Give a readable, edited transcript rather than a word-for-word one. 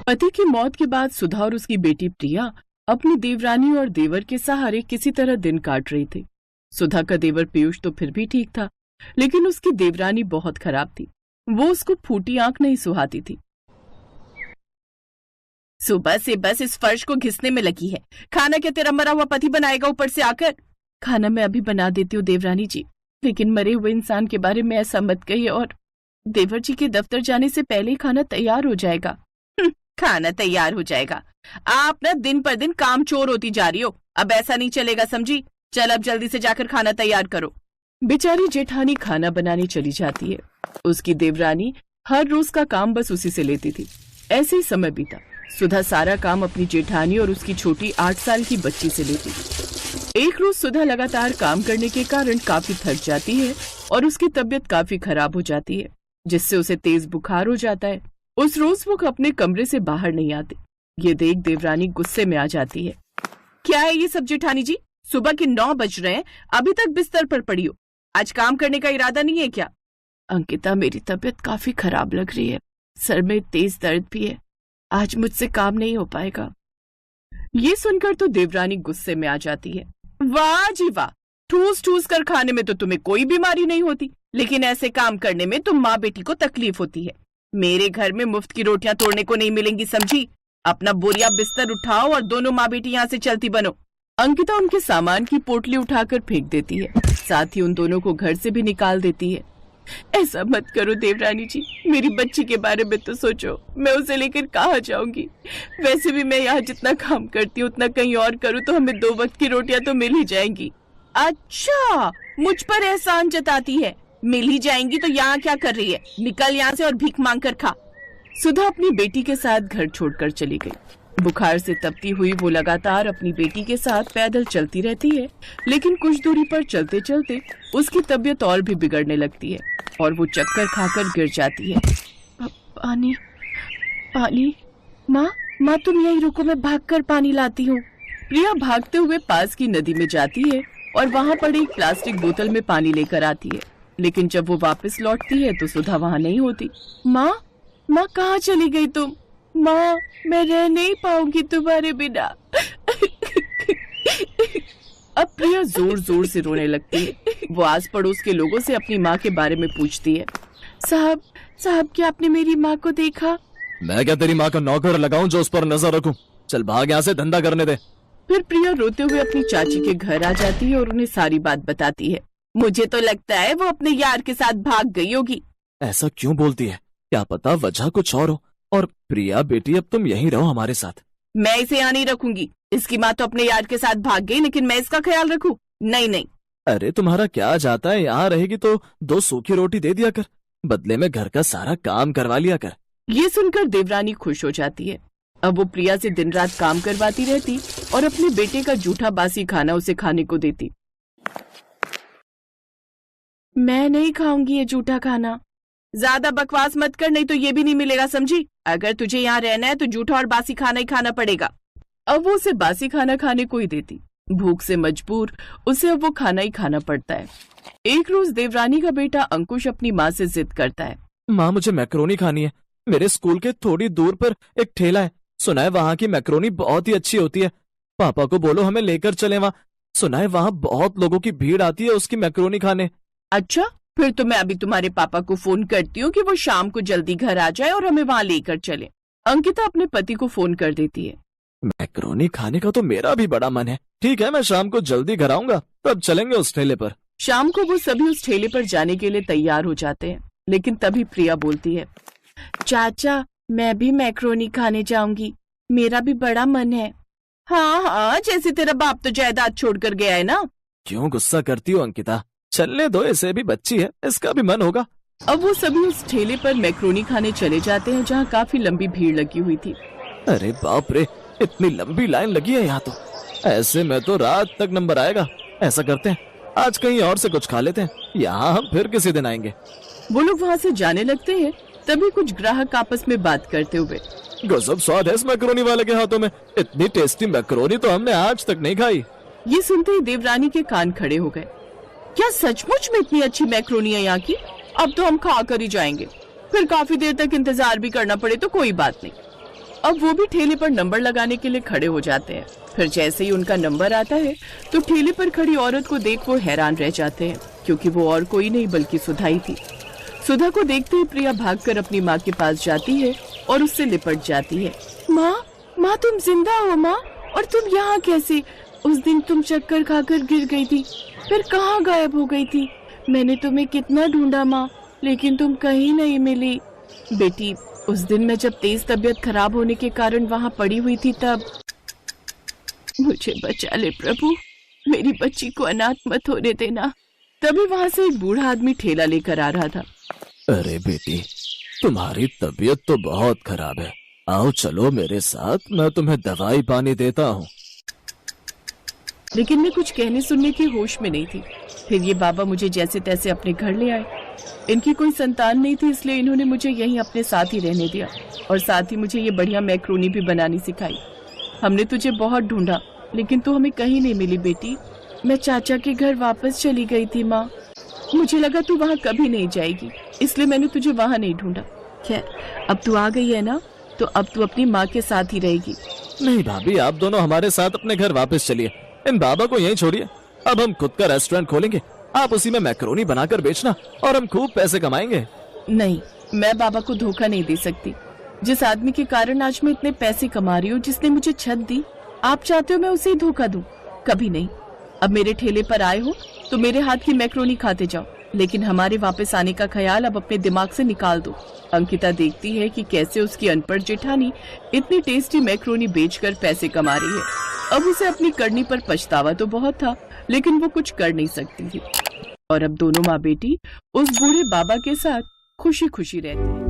पति की मौत के बाद सुधा और उसकी बेटी प्रिया अपनी देवरानी और देवर के सहारे किसी तरह दिन काट रही थी। सुधा का देवर पीयूष तो फिर भी ठीक था, लेकिन उसकी देवरानी बहुत खराब थी। वो उसको फूटी आंख नहीं सुहाती थी। सुबह से बस इस फर्श को घिसने में लगी है। खाना क्या तेरा मरा हुआ पति बनाएगा ऊपर से आकर? खाना मैं अभी बना देती हूँ देवरानी जी, लेकिन मरे हुए इंसान के बारे में ऐसा मत कहिए, और देवर जी के दफ्तर जाने से पहले ही खाना तैयार हो जाएगा। खाना तैयार हो जाएगा? आप ना दिन पर दिन काम चोर होती जा रही हो। अब ऐसा नहीं चलेगा, समझी? चल अब जल्दी से जाकर खाना तैयार करो। बेचारी जेठानी खाना बनाने चली जाती है। उसकी देवरानी हर रोज का काम बस उसी से लेती थी। ऐसे ही समय बीता। सुधा सारा काम अपनी जेठानी और उसकी छोटी 8 साल की बच्ची से लेती थी। एक रोज सुधा लगातार काम करने के कारण काफी थक जाती है और उसकी तबीयत काफी खराब हो जाती है, जिससे उसे तेज बुखार हो जाता है। उस रोज वो अपने कमरे से बाहर नहीं आती। ये देख देवरानी गुस्से में आ जाती है। क्या है ये सब जेठानी जी? सुबह के 9 बज रहे हैं, अभी तक बिस्तर पर पड़ी हो। आज काम करने का इरादा नहीं है क्या? अंकिता, मेरी तबीयत काफी खराब लग रही है, सर में तेज दर्द भी है, आज मुझसे काम नहीं हो पाएगा। ये सुनकर तो देवरानी गुस्से में आ जाती है। वाह जी वाह, ठूस ठूस कर खाने में तो तुम्हें कोई बीमारी नहीं होती, लेकिन ऐसे काम करने में तुम माँ बेटी को तकलीफ होती है। मेरे घर में मुफ्त की रोटियां तोड़ने को नहीं मिलेंगी, समझी? अपना बोरिया बिस्तर उठाओ और दोनों माँ बेटी यहाँ से चलती बनो। अंकिता उनके सामान की पोटली उठाकर फेंक देती है, साथ ही उन दोनों को घर से भी निकाल देती है। ऐसा मत करो देवरानी जी, मेरी बच्ची के बारे में तो सोचो। मैं उसे लेकर कहाँ जाऊंगी? वैसे भी मैं यहाँ जितना काम करती हूँ उतना कहीं और करूँ तो हमें 2 वक्त की रोटियां तो मिल ही जाएंगी। अच्छा, मुझ पर एहसान जताती है। मिल ही जाएंगी तो यहाँ क्या कर रही है? निकल यहाँ से और भीख मांग कर खा। सुधा अपनी बेटी के साथ घर छोड़कर चली गई। बुखार से तपती हुई वो लगातार अपनी बेटी के साथ पैदल चलती रहती है, लेकिन कुछ दूरी पर चलते चलते उसकी तबीयत और भी बिगड़ने लगती है और वो चक्कर खाकर गिर जाती है। पानी पानी, माँ तुम यहीं रुको, मैं भागकर पानी लाती हूँ। प्रिया भागते हुए पास की नदी में जाती है और वहाँ पड़ी एक प्लास्टिक बोतल में पानी लेकर आती है, लेकिन जब वो वापस लौटती है तो सुधा वहाँ नहीं होती। माँ कहाँ चली गई तुम? माँ, मैं रह नहीं पाऊंगी तुम्हारे बिना। अब प्रिया जोर जोर से रोने लगती है। वो आस पड़ोस के लोगों से अपनी माँ के बारे में पूछती है। साहब क्या आपने मेरी माँ को देखा? मैं क्या तेरी माँ का नौकर लगाऊं जो उस पर नजर रखूं? चल भाग यहाँ से, धंधा करने दे। फिर प्रिया रोते हुए अपनी चाची के घर आ जाती है और उन्हें सारी बात बताती है। मुझे तो लगता है वो अपने यार के साथ भाग गई होगी। ऐसा क्यों बोलती है? क्या पता वजह कुछ और हो। और प्रिया बेटी, अब तुम यहीं रहो हमारे साथ। मैं इसे यहाँ नहीं रखूंगी। इसकी माँ तो अपने यार के साथ भाग गई, लेकिन मैं इसका ख्याल रखूं? नहीं। अरे तुम्हारा क्या जाता है, यहाँ रहेगी तो 2 सूखी रोटी दे दिया कर, बदले में घर का सारा काम करवा लिया कर। ये सुनकर देवरानी खुश हो जाती है। अब वो प्रिया से दिन रात काम करवाती रहती और अपने बेटे का जूठा बासी खाना उसे खाने को देती। मैं नहीं खाऊंगी ये जूठा खाना। ज्यादा बकवास मत कर, नहीं तो ये भी नहीं मिलेगा, समझी? अगर तुझे यहाँ रहना है तो जूठा और बासी खाना ही खाना पड़ेगा। अब वो उसे बासी खाना खाने को ही देती। भूख से मजबूर उसे अब वो खाना ही खाना पड़ता है। एक रोज देवरानी का बेटा अंकुश अपनी माँ से जिद करता है। माँ, मुझे मैक्रोनी खानी है। मेरे स्कूल के थोड़ी दूर पर एक ठेला है, सुना है वहाँ की मैक्रोनी बहुत ही अच्छी होती है। पापा को बोलो हमें लेकर चले वहाँ। सुना है वहाँ बहुत लोगों की भीड़ आती है उसकी मैक्रोनी खाने। अच्छा, फिर तो मैं अभी तुम्हारे पापा को फोन करती हूँ कि वो शाम को जल्दी घर आ जाए और हमें वहाँ लेकर चले। अंकिता अपने पति को फोन कर देती है। मैक्रोनी खाने का तो मेरा भी बड़ा मन है। ठीक है, मैं शाम को जल्दी घर आऊंगा, तब चलेंगे उस ठेले पर। शाम को वो सभी उस ठेले पर जाने के लिए तैयार हो जाते हैं, लेकिन तभी प्रिया बोलती है। चाचा, मैं भी मैक्रोनी खाने जाऊंगी, मेरा भी बड़ा मन है। हाँ, जैसे तेरा बाप तो जायदाद छोड़कर गया है ना। क्यों गुस्सा करती हो अंकिता? चलने दो, इसे भी बच्ची है, इसका भी मन होगा। अब वो सभी उस ठेले पर मैक्रोनी खाने चले जाते हैं जहाँ काफी लंबी भीड़ लगी हुई थी। अरे बाप रे, इतनी लंबी लाइन लगी है यहाँ तो। ऐसे में तो रात तक नंबर आएगा। ऐसा करते हैं, आज कहीं और से कुछ खा लेते हैं, यहाँ हम फिर किसी दिन आएंगे। वो लोग वहाँ से जाने लगते हैं, तभी कुछ ग्राहक आपस में बात करते हुए। गजब स्वाद है इस मैक्रोनी वाले के हाथों में। इतनी टेस्टी मैक्रोनी तो हमने आज तक नहीं खाई। ये सुनते ही देवरानी के कान खड़े हो गए। क्या सचमुच में इतनी अच्छी मैक्रोनी है यहाँ की? अब तो हम खा कर ही जाएंगे, फिर काफी देर तक इंतजार भी करना पड़े तो कोई बात नहीं। अब वो भी ठेले पर नंबर लगाने के लिए खड़े हो जाते हैं। फिर जैसे ही उनका नंबर आता है तो ठेले पर खड़ी औरत को देख वो हैरान रह जाते हैं, क्योंकि वो और कोई नहीं बल्कि सुधा ही थी। सुधा को देखते ही प्रिया भागकर अपनी माँ के पास जाती है और उससे लिपट जाती है। माँ तुम जिंदा हो माँ? और तुम यहाँ कैसे? उस दिन तुम चक्कर खाकर गिर गई थी, फिर कहाँ गायब हो गई थी? मैंने तुम्हें कितना ढूंढा माँ, लेकिन तुम कहीं नहीं मिली। बेटी, उस दिन मैं जब तेज तबीयत खराब होने के कारण वहाँ पड़ी हुई थी तब। मुझे बचा ले प्रभु, मेरी बच्ची को अनाथ मत होने देना। तभी वहाँ से एक बूढ़ा आदमी ठेला लेकर आ रहा था। अरे बेटी, तुम्हारी तबीयत तो बहुत खराब है, आओ चलो मेरे साथ, मैं तुम्हें दवाई पानी देता हूँ। लेकिन मैं कुछ कहने सुनने की होश में नहीं थी। फिर ये बाबा मुझे जैसे तैसे अपने घर ले आए। इनकी कोई संतान नहीं थी, इसलिए इन्होंने मुझे यहीं अपने साथ ही रहने दिया और साथ ही मुझे ये बढ़िया मैक्रोनी भी बनानी सिखाई। हमने तुझे बहुत ढूंढा, लेकिन तू हमें कहीं नहीं मिली बेटी। मैं चाचा के घर वापस चली गई थी माँ। मुझे लगा तू वहाँ कभी नहीं जाएगी, इसलिए मैंने तुझे वहाँ नहीं ढूंढा। खैर, अब तू आ गई है ना, तो अब तू अपनी माँ के साथ ही रहेगी। नहीं भाभी, आप दोनों हमारे साथ अपने घर वापस चलिए, इन बाबा को यहीं छोड़िए। अब हम खुद का रेस्टोरेंट खोलेंगे, आप उसी में मैक्रोनी बनाकर बेचना और हम खूब पैसे कमाएंगे। नहीं, मैं बाबा को धोखा नहीं दे सकती। जिस आदमी के कारण आज मैं इतने पैसे कमा रही हूँ, जिसने मुझे छत दी, आप चाहते हो मैं उसे ही धोखा दूं? कभी नहीं। अब मेरे ठेले पर आए हो तो मेरे हाथ की मैक्रोनी खाते जाओ, लेकिन हमारे वापस आने का ख्याल अब अपने दिमाग से निकाल दो। अंकिता देखती है कि कैसे उसकी अनपढ़ जेठानी इतनी टेस्टी मैक्रोनी बेचकर पैसे कमा रही है। अब उसे अपनी करनी पर पछतावा तो बहुत था, लेकिन वो कुछ कर नहीं सकती थी। और अब दोनों माँ बेटी उस बूढ़े बाबा के साथ खुशी खुशी रहती है।